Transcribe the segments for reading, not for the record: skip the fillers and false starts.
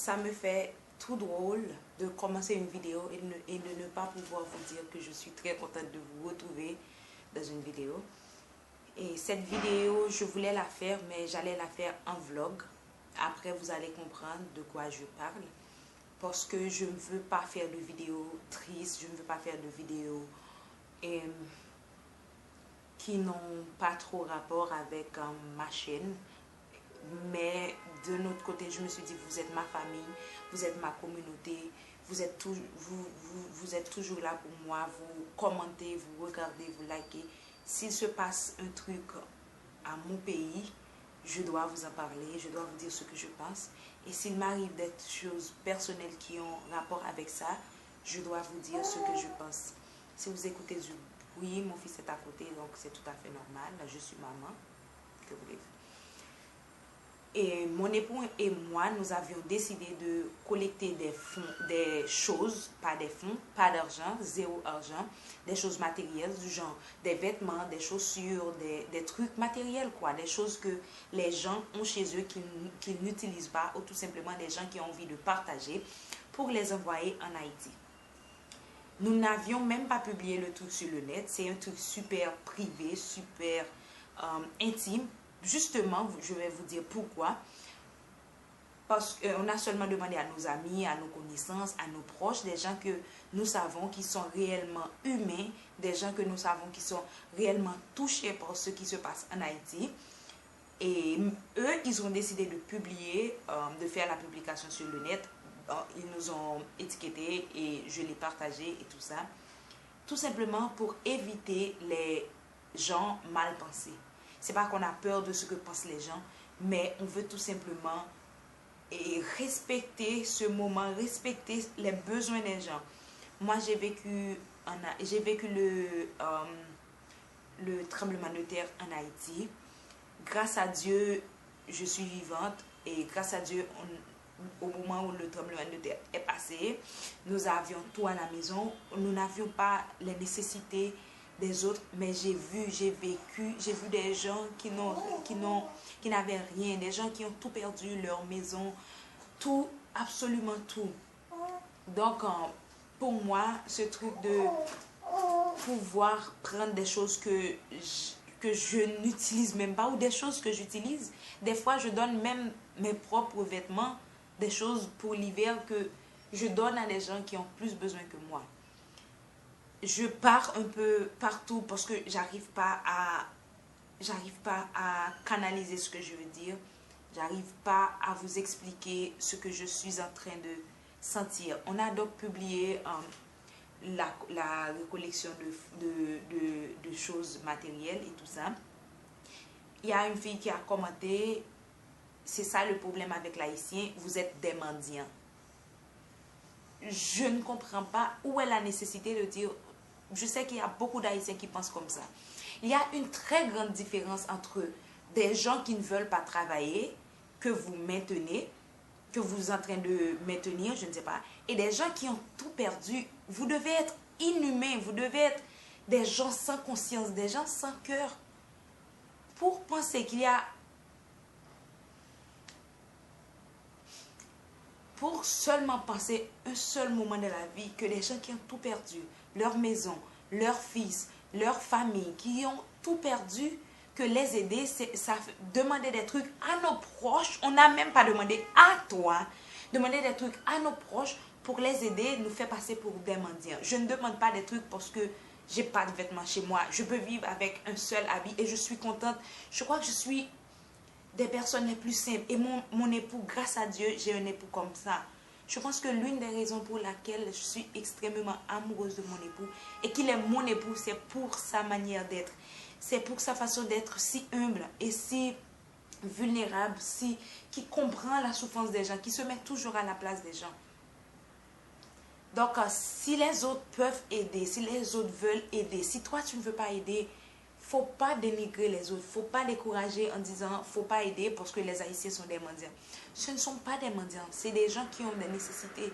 ça me fait tout drôle de commencer une vidéo et de ne pas pouvoir vous dire que je suis très contente de vous retrouver dans une vidéo. Et cette vidéo, je voulais la faire, mais j'allais la faire en vlog. Après, vous allez comprendre de quoi je parle. Parce que je ne veux pas faire de vidéos tristes, je ne veux pas faire de vidéos qui n'ont pas trop rapport avec ma chaîne. Mais de notre côté, je me suis dit, vous êtes ma famille, vous êtes ma communauté, vous êtes toujours là pour moi, vous commentez, vous regardez, vous likez. S'il se passe un truc à mon pays, je dois vous en parler, je dois vous dire ce que je pense. Et s'il m'arrive des choses personnelles qui ont rapport avec ça, je dois vous dire ce que je pense. Si vous écoutez du bruit, mon fils est à côté, donc c'est tout à fait normal. Là, je suis maman, que voulez-vous. Et mon époux et moi, nous avions décidé de collecter des fonds, des choses, pas des fonds, pas d'argent, zéro argent, des choses matérielles du genre des vêtements, des chaussures, des trucs matériels quoi, des choses que les gens ont chez eux qu'ils n'utilisent pas ou tout simplement des gens qui ont envie de partager pour les envoyer en Haïti. Nous n'avions même pas publié le truc sur le net, c'est un truc super privé, super intime. Justement, je vais vous dire pourquoi. Parce qu'on a seulement demandé à nos amis, à nos connaissances, à nos proches, des gens que nous savons qui sont réellement humains, des gens que nous savons qui sont réellement touchés par ce qui se passe en Haïti. Et eux, ils ont décidé de publier, de faire la publication sur le net. Ils nous ont étiquetés et je l'ai partagé et tout ça. Tout simplement pour éviter les gens mal pensés. C'est pas qu'on a peur de ce que pensent les gens, mais on veut tout simplement respecter ce moment, respecter les besoins des gens. Moi, j'ai vécu le tremblement de terre en Haïti. Grâce à Dieu, je suis vivante et grâce à Dieu, au moment où le tremblement de terre est passé, nous avions tout à la maison. Nous n'avions pas les nécessités des autres, mais j'ai vécu, j'ai vu des gens qui n'avaient rien, des gens qui ont tout perdu, leur maison, tout, absolument tout. Donc, pour moi, ce truc de pouvoir prendre des choses que je n'utilise même pas ou des choses que j'utilise, des fois, je donne même mes propres vêtements, des choses pour l'hiver que je donne à des gens qui ont plus besoin que moi. Je pars un peu partout parce que j'arrive pas à canaliser ce que je veux dire. J'arrive pas à vous expliquer ce que je suis en train de sentir. On a donc publié la collection de choses matérielles et tout ça. Il y a une fille qui a commenté, c'est ça le problème avec l'haïtien, vous êtes des mendiants. Je ne comprends pas où est la nécessité de dire, je sais qu'il y a beaucoup d'Haïtiens qui pensent comme ça. Il y a une très grande différence entre des gens qui ne veulent pas travailler, que vous maintenez, que vous êtes en train de maintenir, je ne sais pas, et des gens qui ont tout perdu. Vous devez être inhumains, vous devez être des gens sans conscience, des gens sans cœur, pour penser qu'il y a... Pour seulement penser un seul moment de la vie que les gens qui ont tout perdu, leur maison, leurs fils, leur famille, qui ont tout perdu, que les aider, ça demander des trucs à nos proches. On n'a même pas demandé à toi, demander des trucs à nos proches pour les aider, nous fait passer pour des mendiants. Je ne demande pas des trucs parce que j'ai pas de vêtements chez moi. Je peux vivre avec un seul habit et je suis contente. Je crois que je suis des personnes les plus simples. Et mon époux, grâce à Dieu, j'ai un époux comme ça. Je pense que l'une des raisons pour laquelle je suis extrêmement amoureuse de mon époux et qu'il est mon époux, c'est pour sa manière d'être. C'est pour sa façon d'être si humble et si vulnérable, qui comprend la souffrance des gens, qui se met toujours à la place des gens. Donc, si les autres peuvent aider, si les autres veulent aider, si toi tu ne veux pas aider, faut pas dénigrer les autres, faut pas décourager en disant faut pas aider parce que les Haïtiens sont des mendiants. Ce ne sont pas des mendiants, c'est des gens qui ont des nécessités.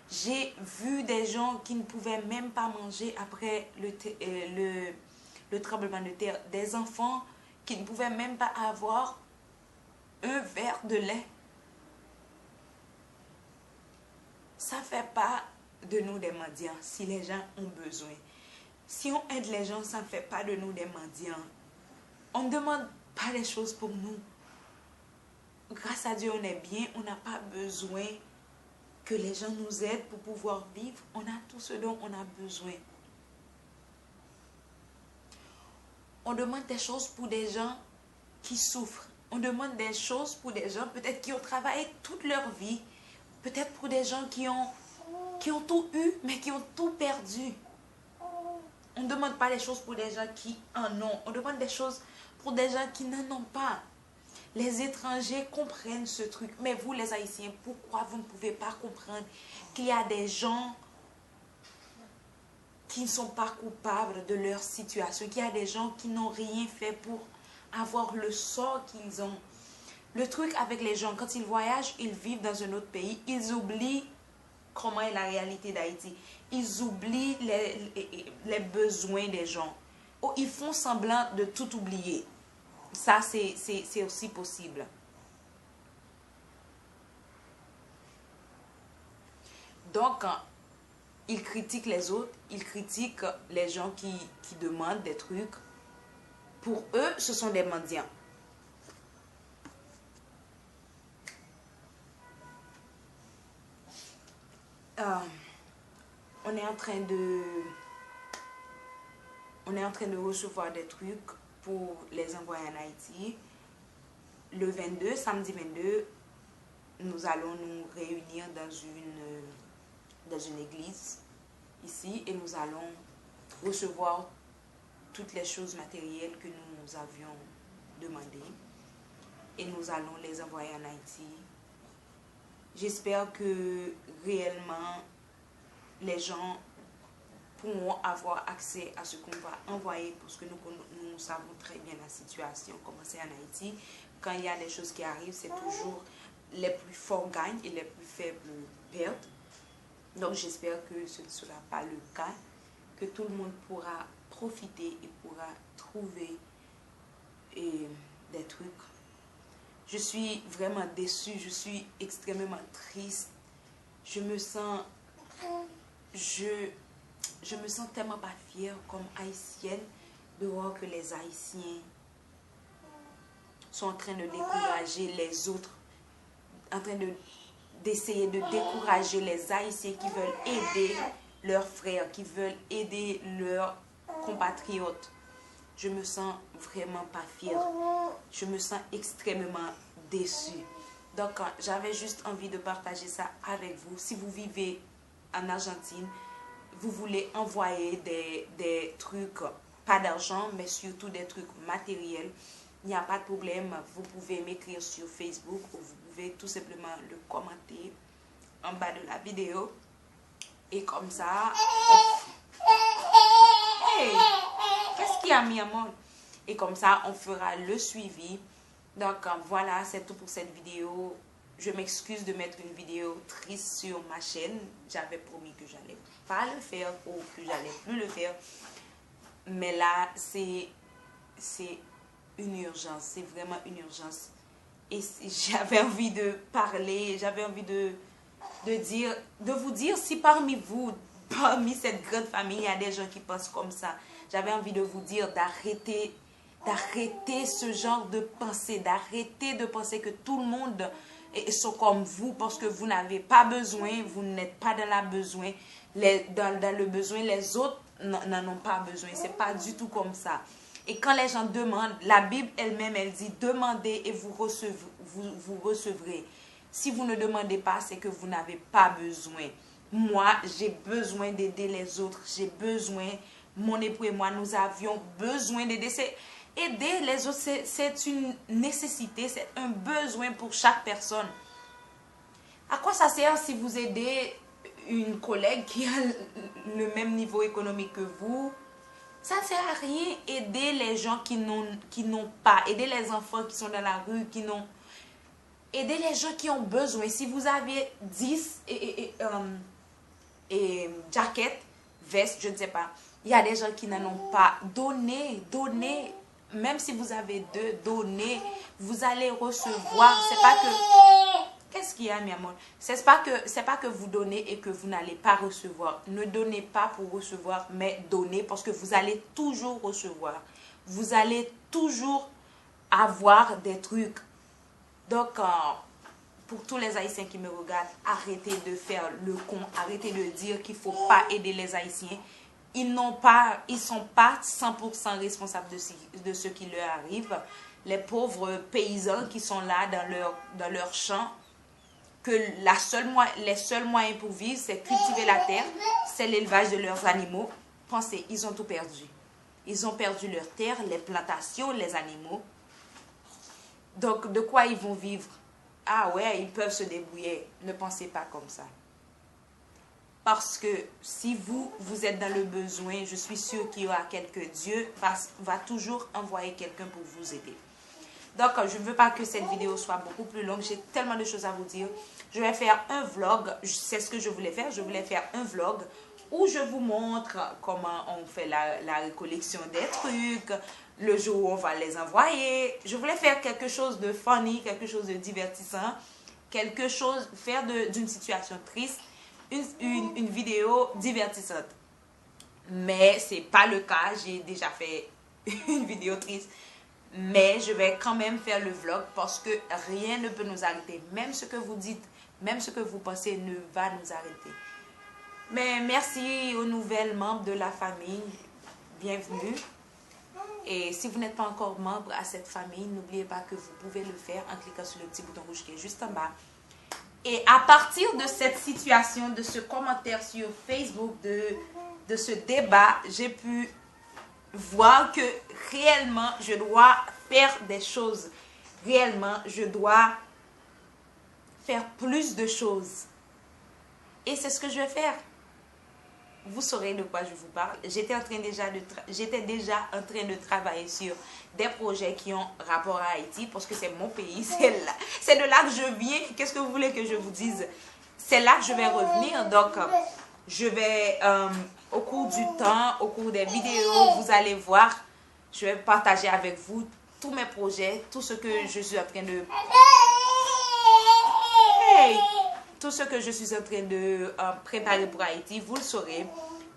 J'ai vu des gens qui ne pouvaient même pas manger après le tremblement de terre, des enfants qui ne pouvaient même pas avoir un verre de lait. ça ne fait pas de nous des mendiants si les gens ont besoin. Si on aide les gens, ça ne fait pas de nous des mendiants. On ne demande pas les choses pour nous. Grâce à Dieu, on est bien. On n'a pas besoin que les gens nous aident pour pouvoir vivre. On a tout ce dont on a besoin. On demande des choses pour des gens qui souffrent. On demande des choses pour des gens peut-être qui ont travaillé toute leur vie. Peut-être pour des gens qui ont tout eu, mais qui ont tout perdu. On ne demande pas les choses pour des gens qui en ont. On demande des choses pour des gens qui n'en ont pas. Les étrangers comprennent ce truc. Mais vous, les Haïtiens, pourquoi vous ne pouvez pas comprendre qu'il y a des gens qui ne sont pas coupables de leur situation, qu'il y a des gens qui n'ont rien fait pour avoir le sort qu'ils ont. Le truc avec les gens, quand ils voyagent, ils vivent dans un autre pays, ils oublient comment est la réalité d'Haïti. Ils oublient les besoins des gens. Oh, ils font semblant de tout oublier. Ça, c'est aussi possible. Donc, ils critiquent les autres, ils critiquent les gens qui demandent des trucs. Pour eux, ce sont des mendiants. On est en train de recevoir des trucs pour les envoyer en Haïti. Le 22, samedi 22, nous allons nous réunir dans une église ici et nous allons recevoir toutes les choses matérielles que nous avions demandées et nous allons les envoyer en Haïti. J'espère que réellement les gens pourront avoir accès à ce qu'on va envoyer parce que nous savons très bien la situation, comment c'est en Haïti. Quand il y a des choses qui arrivent, c'est toujours les plus forts gagnent et les plus faibles perdent. Donc j'espère que ce ne sera pas le cas, que tout le monde pourra profiter et pourra trouver des trucs. Je suis vraiment déçue, je suis extrêmement triste. Je me sens tellement pas fière comme haïtienne de voir que les Haïtiens sont en train de décourager les autres, en train d'essayer de décourager les Haïtiens qui veulent aider leurs frères, qui veulent aider leurs compatriotes. Je me sens vraiment pas fière. Je me sens extrêmement déçue. Donc, j'avais juste envie de partager ça avec vous. Si vous vivez en Argentine, vous voulez envoyer des trucs, pas d'argent, mais surtout des trucs matériels, il n'y a pas de problème. Vous pouvez m'écrire sur Facebook ou vous pouvez tout simplement le commenter en bas de la vidéo. Et comme ça... Hey! Qu'est-ce qu'il y a, mis à moi? Et comme ça, on fera le suivi. Donc, voilà, c'est tout pour cette vidéo. Je m'excuse de mettre une vidéo triste sur ma chaîne. J'avais promis que j'allais pas le faire ou que j'allais plus le faire. Mais là, c'est une urgence. C'est vraiment une urgence. Et j'avais envie de parler. J'avais envie de vous dire si parmi vous, parmi cette grande famille, il y a des gens qui pensent comme ça. J'avais envie de vous dire d'arrêter ce genre de pensée, d'arrêter de penser que tout le monde sont comme vous parce que vous n'avez pas besoin, vous n'êtes pas dans le besoin, les autres n'en ont pas besoin. C'est pas du tout comme ça. Et quand les gens demandent, la Bible elle-même, elle dit demandez et vous recevrez. Si vous ne demandez pas, c'est que vous n'avez pas besoin. Moi, j'ai besoin d'aider les autres. J'ai besoin, mon époux et moi, nous avions besoin d'aider. Aider les autres, c'est une nécessité, c'est un besoin pour chaque personne. À quoi ça sert si vous aidez une collègue qui a le même niveau économique que vous? Ça ne sert à rien. Aider les gens qui n'ont pas. Aider les enfants qui sont dans la rue, qui n'ont... Aider les gens qui ont besoin. Si vous avez 10 jaquettes, vestes, je ne sais pas. Il y a des gens qui n'en ont pas. Donnez. Même si vous avez 2, donnez. Vous allez recevoir. C'est pas que... Qu'est-ce qu'il y a? gracias, mi amor. C'est pas que vous donnez et que vous n'allez pas recevoir. Ne donnez pas pour recevoir, mais donnez parce que vous allez toujours recevoir. Vous allez toujours avoir des trucs. Donc, pour tous les Haïtiens qui me regardent, arrêtez de faire le con. Arrêtez de dire qu'il ne faut pas aider les Haïtiens. Ils ne sont pas 100% responsables de ce qui leur arrive. Les pauvres paysans qui sont là dans leur champ, que les seuls moyens pour vivre, c'est cultiver la terre, c'est l'élevage de leurs animaux. Pensez, ils ont tout perdu. Ils ont perdu leur terre, les plantations, les animaux. Donc, de quoi ils vont vivre? Ah ouais, ils peuvent se débrouiller. Ne pensez pas comme ça. Parce que si vous êtes dans le besoin, je suis sûre qu'il y aura Dieu va toujours envoyer quelqu'un pour vous aider. Donc, je ne veux pas que cette vidéo soit beaucoup plus longue. J'ai tellement de choses à vous dire. Je vais faire un vlog. C'est ce que je voulais faire. Je voulais faire un vlog où je vous montre comment on fait la récollection des trucs, le jour où on va les envoyer. Je voulais faire quelque chose de funny, quelque chose de divertissant, faire d'une situation triste, une vidéo divertissante. Mais ce n'est pas le cas. J'ai déjà fait une vidéo triste. Mais je vais quand même faire le vlog parce que rien ne peut nous arrêter. Même ce que vous dites, même ce que vous pensez ne va nous arrêter. Mais merci aux nouvelles membres de la famille. Bienvenue. Et si vous n'êtes pas encore membre à cette famille, n'oubliez pas que vous pouvez le faire en cliquant sur le petit bouton rouge qui est juste en bas. Et à partir de cette situation, de ce commentaire sur Facebook, de ce débat, j'ai pu voir que réellement, je dois faire des choses. Réellement, je dois faire plus de choses. Et c'est ce que je vais faire. Vous saurez de quoi je vous parle. J'étais déjà en train de travailler sur des projets qui ont rapport à Haïti parce que c'est mon pays. C'est de là que je viens. Qu'est-ce que vous voulez que je vous dise? C'est là que je vais revenir. Donc, je vais, au cours du temps, au cours des vidéos, vous allez voir, je vais partager avec vous tous mes projets, tout ce que je suis en train de... Hey! Tout ce que je suis en train de préparer pour Haïti, vous le saurez.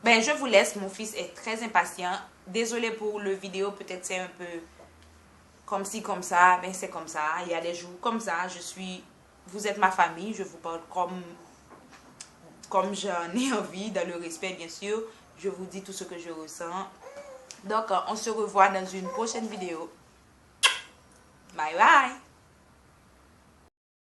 Ben, je vous laisse, mon fils est très impatient. Désolé pour le vidéo, peut-être c'est un peu comme ci, comme ça. Ben, c'est comme ça, il y a des jours comme ça. Vous êtes ma famille, je vous parle comme j'en ai envie, dans le respect bien sûr. Je vous dis tout ce que je ressens. Donc, on se revoit dans une prochaine vidéo. Bye bye!